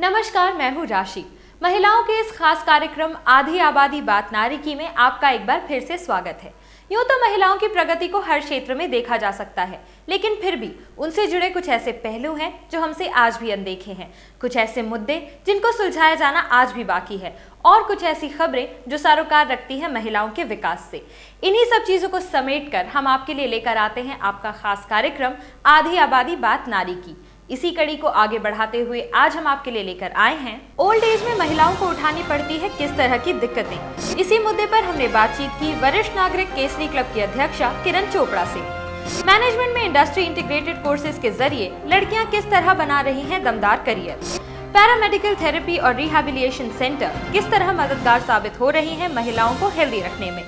नमस्कार, मैं हूँ राशि। महिलाओं के इस खास कार्यक्रम आधी आबादी बात नारी की में आपका एक बार फिर से स्वागत है। यूँ तो महिलाओं की प्रगति को हर क्षेत्र में देखा जा सकता है, लेकिन फिर भी उनसे जुड़े कुछ ऐसे पहलू हैं जो हमसे आज भी अनदेखे हैं, कुछ ऐसे मुद्दे जिनको सुलझाया जाना आज भी बाकी है, और कुछ ऐसी खबरें जो सरोकार रखती हैं महिलाओं के विकास से। इन्हीं सब चीज़ों को समेटकर हम आपके लिए लेकर आते हैं आपका खास कार्यक्रम आधी आबादी बात नारी की। इसी कड़ी को आगे बढ़ाते हुए आज हम आपके लिए लेकर आए हैं ओल्ड एज में महिलाओं को उठानी पड़ती है किस तरह की दिक्कतें। इसी मुद्दे पर हमने बातचीत की वरिष्ठ नागरिक केसरी क्लब की अध्यक्षा किरण चोपड़ा से। मैनेजमेंट में इंडस्ट्री इंटीग्रेटेड कोर्सेज के जरिए लड़कियां किस तरह बना रही हैं दमदार करियर। पैरामेडिकल थेरेपी और रिहैबिलिटेशन सेंटर किस तरह मददगार साबित हो रही हैं महिलाओं को हेल्दी रखने में।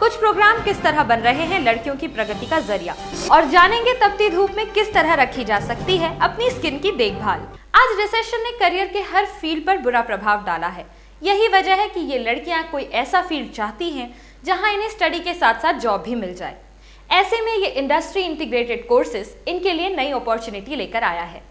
कुछ प्रोग्राम किस तरह बन रहे हैं लड़कियों की प्रगति का जरिया, और जानेंगे तपती धूप में किस तरह रखी जा सकती है अपनी स्किन की देखभाल। आज रिसेशन ने करियर के हर फील्ड पर बुरा प्रभाव डाला है। यही वजह है कि ये लड़कियां कोई ऐसा फील्ड चाहती हैं जहां इन्हें स्टडी के साथ साथ जॉब भी मिल जाए। ऐसे में ये इंडस्ट्री इंटीग्रेटेड कोर्सेज इनके लिए नई अपॉर्चुनिटी लेकर आया है।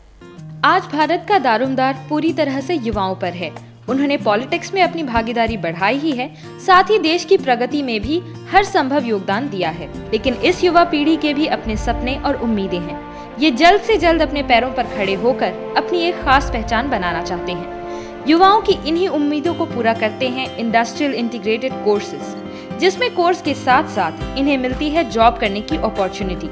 आज भारत का दारोमदार पूरी तरह से युवाओं पर है। उन्होंने पॉलिटिक्स में अपनी भागीदारी बढ़ाई ही है, साथ ही देश की प्रगति में भी हर संभव योगदान दिया है। लेकिन इस युवा पीढ़ी के भी अपने सपने और उम्मीदें हैं। ये जल्द से जल्द अपने पैरों पर खड़े होकर अपनी एक खास पहचान बनाना चाहते हैं। युवाओं की इन्हीं उम्मीदों को पूरा करते हैं इंडस्ट्रियल इंटीग्रेटेड कोर्सेज, जिसमें कोर्स के साथ साथ इन्हें मिलती है जॉब करने की अपॉर्चुनिटी,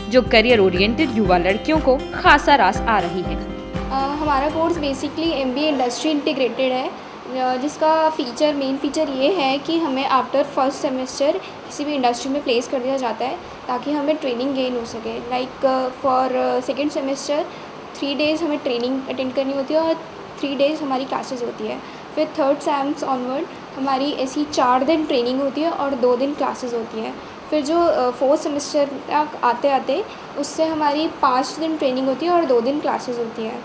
जो करियर ओरिएंटेड युवा लड़कियों को खासा रास आ रही है। हमारा course basically MBA industry integrated है, जिसका मेन फीचर ये है कि हमें आफ्टर फर्स्ट सेमेस्टर किसी भी इंडस्ट्री में प्लेस कर दिया जाता है ताकि हमें ट्रेनिंग गेन हो सके। Like for second semester 3 days हमें ट्रेनिंग अटेंड करनी होती है और 3 डेज़ हमारी क्लासेस होती है। फिर थर्ड सेम्स ऑनवर्ड हमारी ऐसी 4 दिन ट्रेनिंग होती है और 2 दिन क्लासेस होती हैं। फिर जो फोर्थ सेमेस्टर तक आते आते उससे हमारी 5 दिन ट्रेनिंग होती है और 2 दिन क्लासेस होती है।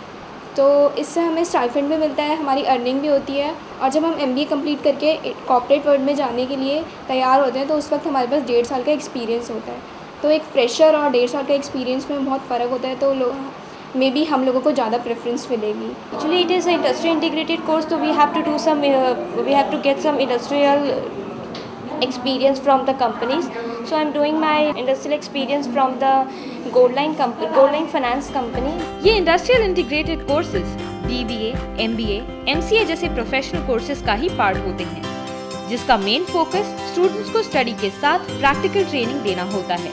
तो इससे हमें स्टाइपेंड भी मिलता है, हमारी अर्निंग भी होती है। और जब हम MBA कंप्लीट करके कॉर्पोरेट वर्ल्ड में जाने के लिए तैयार होते हैं तो उस वक्त हमारे पास 1.5 साल का एक्सपीरियंस होता है। तो एक फ्रेशर और 1.5 साल का एक्सपीरियंस में बहुत फ़र्क होता है, तो मे बी हम लोगों को ज़्यादा प्रेफरेंस मिलेगी। Actually, it is an industry integrated course, so we have to do some, we have to get some industrial experience from the companies. So I'm doing my industrial experience from the Goldline Finance company. ये industrial integrated courses BBA, MBA, MCA जैसे professional courses का ही part होते हैं, जिसका main focus students को study के साथ practical training देना होता है।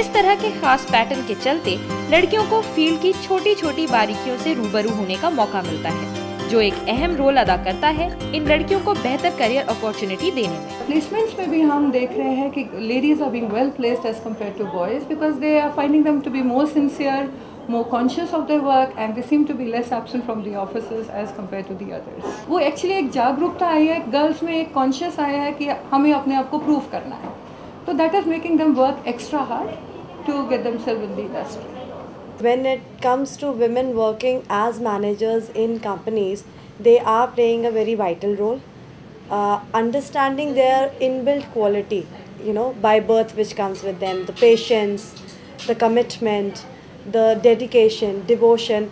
इस तरह के खास पैटर्न के चलते लड़कियों को फील्ड की छोटी छोटी बारीकियों से रूबरू होने का मौका मिलता है, जो एक अहम रोल अदा करता है इन लड़कियों को बेहतर करियर अपॉर्चुनिटी देने में। प्लेसमेंट्स में भी हम देख रहे हैं कि ladies are being well placed as compared to boys, because they are finding them to be more sincere, more conscious of their work, and they seem to be less absent from the offices as compared to the others. वो actually एक जागरूकता आई है, girls में एक conscious आया है कि हमें अपने आप को प्रूव करना है, तो that is making them work extra hard to get themselves in the industry. When it comes to women working as managers in companies, they are playing a very vital role. Understanding their inbuilt quality, by birth which comes with them, the patience, the commitment, the dedication, devotion,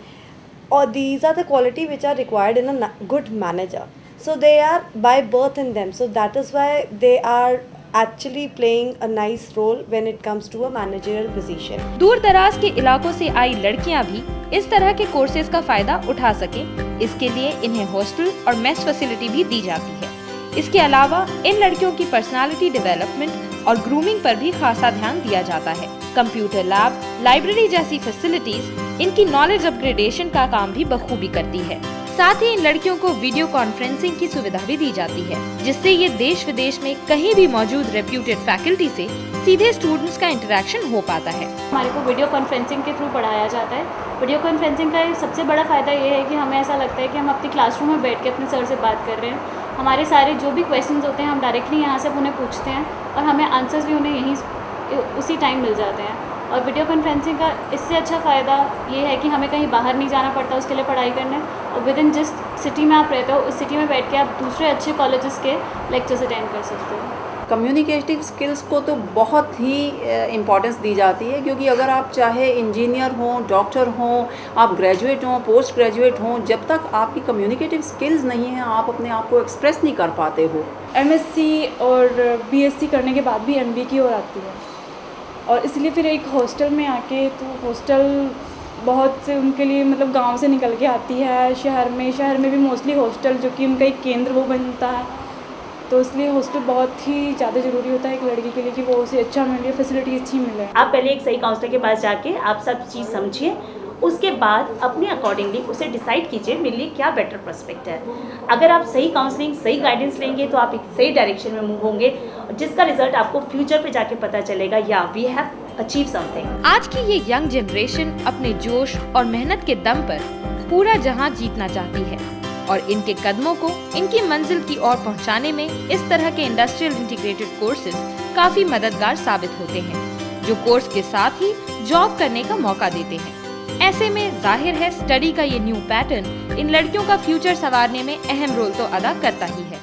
or these are the quality which are required in a good manager. So they are by birth in them. So that is why they are actually playing a nice role when it comes to a managerial position. दूर दराज के इलाकों से आई लड़कियां भी इस तरह के कोर्सेज का फायदा उठा सके, इसके लिए इन्हें हॉस्टल और मेस फैसिलिटी भी दी जाती है। इसके अलावा इन लड़कियों की पर्सनालिटी डेवलपमेंट और ग्रूमिंग पर भी खासा ध्यान दिया जाता है। कंप्यूटर लैब, लाइब्रेरी जैसी फैसिलिटीज इनकी नॉलेज अपग्रेडेशन का काम भी बखूबी करती है। साथ ही इन लड़कियों को वीडियो कॉन्फ्रेंसिंग की सुविधा भी दी जाती है, जिससे ये देश विदेश में कहीं भी मौजूद रेप्यूटेड फैकल्टी से सीधे स्टूडेंट्स का इंटरेक्शन हो पाता है। हमारे को वीडियो कॉन्फ्रेंसिंग के थ्रू पढ़ाया जाता है। वीडियो कॉन्फ्रेंसिंग का सबसे बड़ा फ़ायदा ये है कि हमें ऐसा लगता है कि हम अपनी क्लासरूम में बैठ के अपने सर से बात कर रहे हैं। हमारे सारे जो भी क्वेश्चंस होते हैं हम डायरेक्टली यहाँ से उन्हें पूछते हैं और हमें आंसर्स भी उन्हें यहीं उसी टाइम मिल जाते हैं। और वीडियो कॉन्फ्रेंसिंग का इससे अच्छा फ़ायदा ये है कि हमें कहीं बाहर नहीं जाना पड़ता उसके लिए पढ़ाई करने, और विद इन जिस सिटी में आप रहते हो उस सिटी में बैठ के आप दूसरे अच्छे कॉलेजेस के लेक्चर्स अटेंड कर सकते हो। कम्युनिकेटिव स्किल्स को तो बहुत ही इम्पोर्टेंस दी जाती है, क्योंकि अगर आप चाहे इंजीनियर हों, डॉक्टर हों, आप ग्रेजुएट हों, पोस्ट ग्रेजुएट हों, जब तक आपकी कम्युनिकेटिव स्किल्स नहीं हैं आप अपने आप को एक्सप्रेस नहीं कर पाते हो। एमएससी और बीएससी करने के बाद भी एमबीए की ओर आती है, और इसलिए फिर एक हॉस्टल में आके, तो हॉस्टल बहुत से उनके लिए मतलब गांव से निकल के आती है शहर में भी मोस्टली हॉस्टल जो कि उनका एक केंद्र वो बनता है, तो इसलिए हॉस्टल बहुत ही ज़्यादा ज़रूरी होता है एक लड़की के लिए कि वो उसे अच्छा मिले, फैसिलिटी अच्छी मिले। आप पहले एक सही काउंसलर के पास जाके आप सब चीज़ समझिए, उसके बाद अपने अकॉर्डिंगली उसे डिसाइड कीजिए मेरे लिए क्या बेटर पर्सपेक्ट है। अगर आप सही काउंसलिंग, सही गाइडेंस लेंगे तो आप एक सही डायरेक्शन में मूव होंगे, जिसका रिजल्ट आपको फ्यूचर पे जाके पता चलेगा, या वी हैव अचीव समथिंग। आज की ये यंग जनरेशन अपने जोश और मेहनत के दम पर पूरा जहां जीतना चाहती है, और इनके कदमों को इनकी मंजिल की ओर पहुंचाने में इस तरह के इंडस्ट्रियल इंटीग्रेटेड कोर्सेज काफी मददगार साबित होते हैं, जो कोर्स के साथ ही जॉब करने का मौका देते हैं। ऐसे में जाहिर है स्टडी का ये न्यू पैटर्न इन लड़कियों का फ्यूचर संवारने में अहम रोल तो अदा करता ही है।